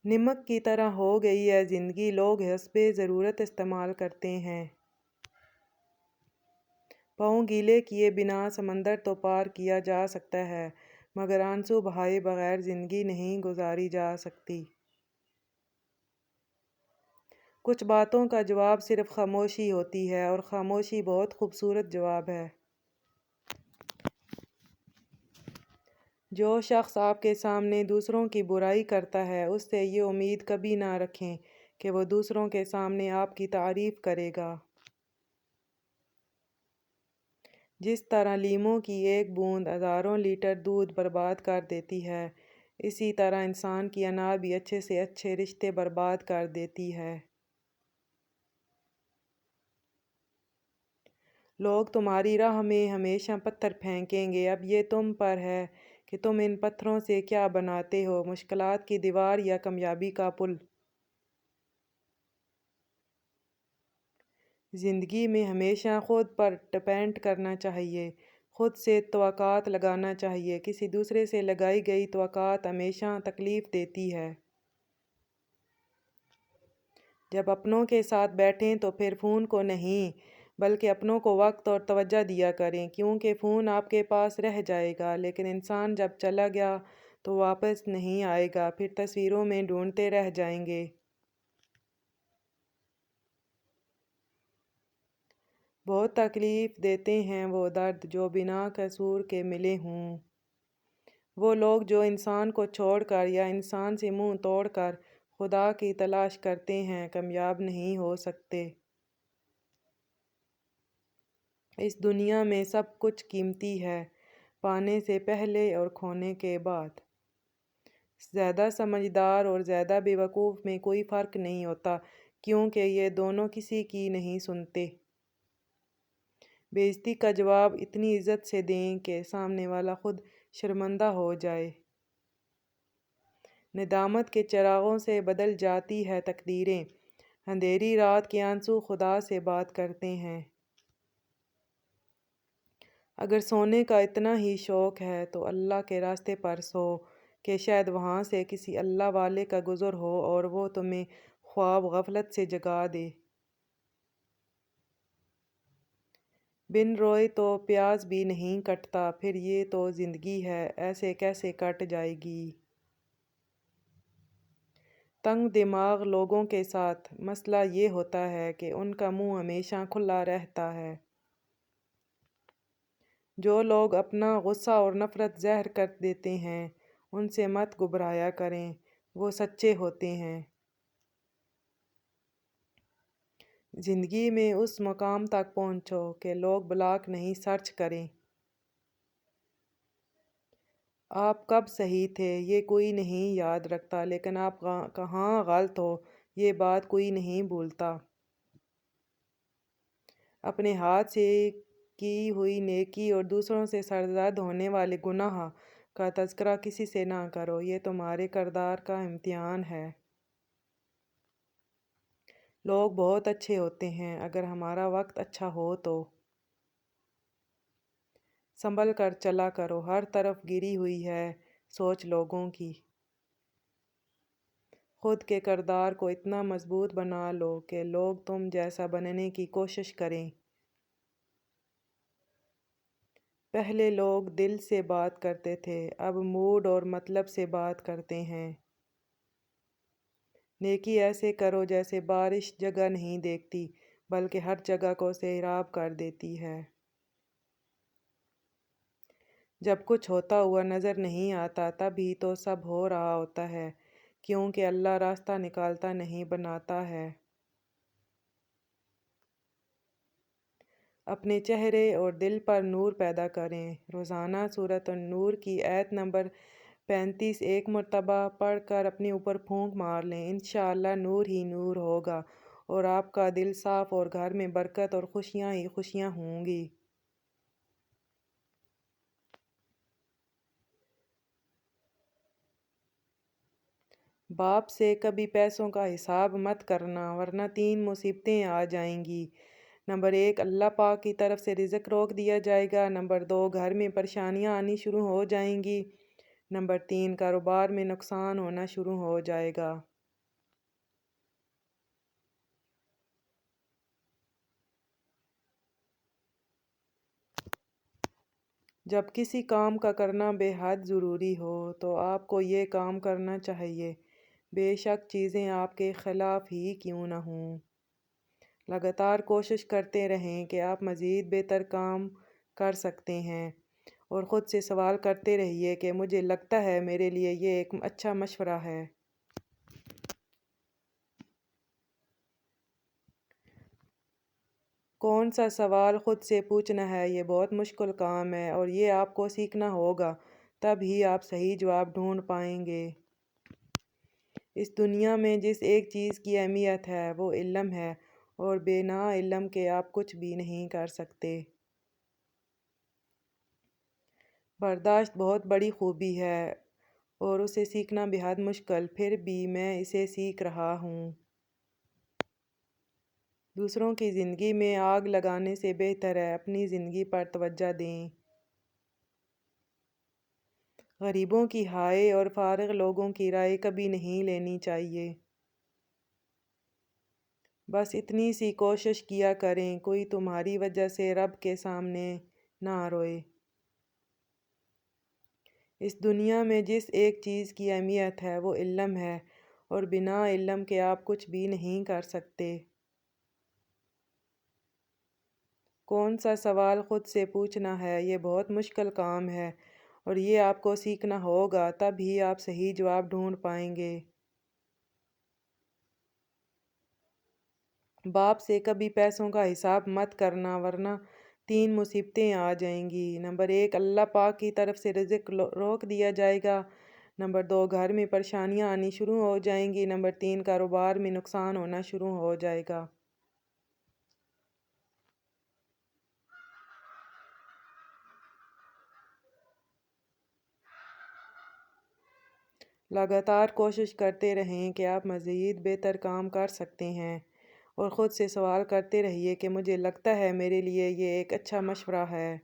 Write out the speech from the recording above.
نمک کی طرح ہو گئی ہے زندگی، لوگ حسب ضرورت استعمال کرتے ہیں۔ پاؤں گیلے کیے بنا سمندر تو پار کیا جا سکتا ہے، مگر آنسو بہائے بغیر زندگی نہیں گزاری جا سکتی۔ کچھ باتوں کا جواب صرف خاموشی ہوتی ہے، اور خاموشی بہت خوبصورت جواب ہے۔ جو شخص آپ کے سامنے دوسروں کی برائی کرتا ہے، اس سے یہ امید کبھی نہ رکھیں کہ وہ دوسروں کے سامنے آپ کی تعریف کرے گا۔ جس طرح لیموں کی ایک بوند ہزاروں لیٹر دودھ برباد کر دیتی ہے، اسی طرح انسان کی انا بھی اچھے سے اچھے رشتے برباد کر دیتی ہے۔ لوگ تمہاری راہ میں ہمیشہ پتھر پھینکیں گے، اب یہ تم پر ہے کہ تم ان پتھروں سے کیا بناتے ہو، مشکلات کی دیوار یا کامیابی کا پل۔ زندگی میں ہمیشہ خود پر ڈپینڈ کرنا چاہیے، خود سے توقعات لگانا چاہیے۔ کسی دوسرے سے لگائی گئی توقعات ہمیشہ تکلیف دیتی ہے۔ جب اپنوں کے ساتھ بیٹھیں تو پھر فون کو نہیں، بلکہ اپنوں کو وقت اور توجہ دیا کریں، کیونکہ فون آپ کے پاس رہ جائے گا، لیکن انسان جب چلا گیا تو واپس نہیں آئے گا، پھر تصویروں میں ڈھونڈتے رہ جائیں گے۔ بہت تکلیف دیتے ہیں وہ درد جو بنا قصور کے ملے ہوں۔ وہ لوگ جو انسان کو چھوڑ کر یا انسان سے منہ توڑ کر خدا کی تلاش کرتے ہیں، کامیاب نہیں ہو سکتے۔ اس دنیا میں سب کچھ قیمتی ہے، پانے سے پہلے اور کھونے کے بعد۔ زیادہ سمجھدار اور زیادہ بے وقوف میں کوئی فرق نہیں ہوتا، کیونکہ یہ دونوں کسی کی نہیں سنتے۔ بے عزتی کا جواب اتنی عزت سے دیں کہ سامنے والا خود شرمندہ ہو جائے۔ ندامت کے چراغوں سے بدل جاتی ہے تقدیریں، اندھیری رات کے آنسو خدا سے بات کرتے ہیں۔ اگر سونے کا اتنا ہی شوق ہے تو اللہ کے راستے پر سو، کہ شاید وہاں سے کسی اللہ والے کا گزر ہو اور وہ تمہیں خواب غفلت سے جگا دے۔ بن روئے تو پیاز بھی نہیں کٹتا، پھر یہ تو زندگی ہے، ایسے کیسے کٹ جائے گی۔ تنگ دماغ لوگوں کے ساتھ مسئلہ یہ ہوتا ہے کہ ان کا منہ ہمیشہ کھلا رہتا ہے۔ جو لوگ اپنا غصہ اور نفرت ظاہر کر دیتے ہیں، ان سے مت گھبرایا کریں، وہ سچے ہوتے ہیں۔ زندگی میں اس مقام تک پہنچو کہ لوگ بلاک نہیں سرچ کریں۔ آپ کب صحیح تھے یہ کوئی نہیں یاد رکھتا، لیکن آپ کہاں غلط ہو یہ بات کوئی نہیں بھولتا۔ اپنے ہاتھ سے کی ہوئی نیکی اور دوسروں سے سرزد ہونے والے گناہ کا تذکرہ کسی سے نہ کرو، یہ تمہارے کردار کا امتحان ہے۔ لوگ بہت اچھے ہوتے ہیں اگر ہمارا وقت اچھا ہو تو۔ سنبھل کر چلا کرو، ہر طرف گری ہوئی ہے سوچ لوگوں کی۔ خود کے کردار کو اتنا مضبوط بنا لو کہ لوگ تم جیسا بننے کی کوشش کریں۔ پہلے لوگ دل سے بات کرتے تھے، اب موڈ اور مطلب سے بات کرتے ہیں۔ نیکی ایسے کرو جیسے بارش جگہ نہیں دیکھتی، بلکہ ہر جگہ کو سیراب کر دیتی ہے۔ جب کچھ ہوتا ہوا نظر نہیں آتا تب ہی تو سب ہو رہا ہوتا ہے، کیونکہ اللہ راستہ نکالتا نہیں بناتا ہے۔ اپنے چہرے اور دل پر نور پیدا کریں۔ روزانہ سورۃ النور کی آیت نمبر 35 ایک مرتبہ پڑھ کر اپنے اوپر پھونک مار لیں، انشاءاللہ نور ہی نور ہوگا اور آپ کا دل صاف اور گھر میں برکت اور خوشیاں ہی خوشیاں ہوں گی۔ باپ سے کبھی پیسوں کا حساب مت کرنا، ورنہ 3 مصیبتیں آ جائیں گی۔ نمبر 1، اللہ پاک کی طرف سے رزق روک دیا جائے گا۔ نمبر 2، گھر میں پریشانیاں آنی شروع ہو جائیں گی۔ نمبر 3 کاروبار میں نقصان ہونا شروع ہو جائے گا۔ جب کسی کام کا کرنا بے حد ضروری ہو تو آپ کو یہ کام کرنا چاہیے، بے شک چیزیں آپ کے خلاف ہی کیوں نہ ہوں۔ لگاتار کوشش کرتے رہیں کہ آپ مزید بہتر کام کر سکتے ہیں، اور خود سے سوال کرتے رہیے کہ مجھے لگتا ہے میرے لیے یہ ایک اچھا مشورہ ہے۔ کون سا سوال خود سے پوچھنا ہے یہ بہت مشکل کام ہے، اور یہ آپ کو سیکھنا ہوگا، تب ہی آپ صحیح جواب ڈھونڈ پائیں گے۔ اس دنیا میں جس ایک چیز کی اہمیت ہے وہ علم ہے، اور بنا علم کے آپ کچھ بھی نہیں کر سکتے۔ برداشت بہت بڑی خوبی ہے اور اسے سیکھنا بے حد مشکل، پھر بھی میں اسے سیکھ رہا ہوں۔ دوسروں کی زندگی میں آگ لگانے سے بہتر ہے اپنی زندگی پر توجہ دیں۔ غریبوں کی ہائے اور فارغ لوگوں کی رائے کبھی نہیں لینی چاہیے۔ بس اتنی سی کوشش کیا کریں کوئی تمہاری وجہ سے رب کے سامنے نہ روئے۔ اس دنیا میں جس ایک چیز کی اہمیت ہے وہ علم ہے، اور بنا علم کے آپ کچھ بھی نہیں کر سکتے۔ کون سا سوال خود سے پوچھنا ہے یہ بہت مشکل کام ہے، اور یہ آپ کو سیکھنا ہوگا، تب ہی آپ صحیح جواب ڈھونڈ پائیں گے۔ باپ سے کبھی پیسوں کا حساب مت کرنا، ورنہ 3 مصیبتیں آ جائیں گی۔ نمبر 1 اللہ پاک کی طرف سے رزق روک دیا جائے گا۔ نمبر 2 گھر میں پریشانیاں آنی شروع ہو جائیں گی۔ نمبر 3 کاروبار میں نقصان ہونا شروع ہو جائے گا۔ لگاتار کوشش کرتے رہیں کہ آپ مزید بہتر کام کر سکتے ہیں، اور خود سے سوال کرتے رہیے کہ مجھے لگتا ہے میرے لیے یہ ایک اچھا مشورہ ہے۔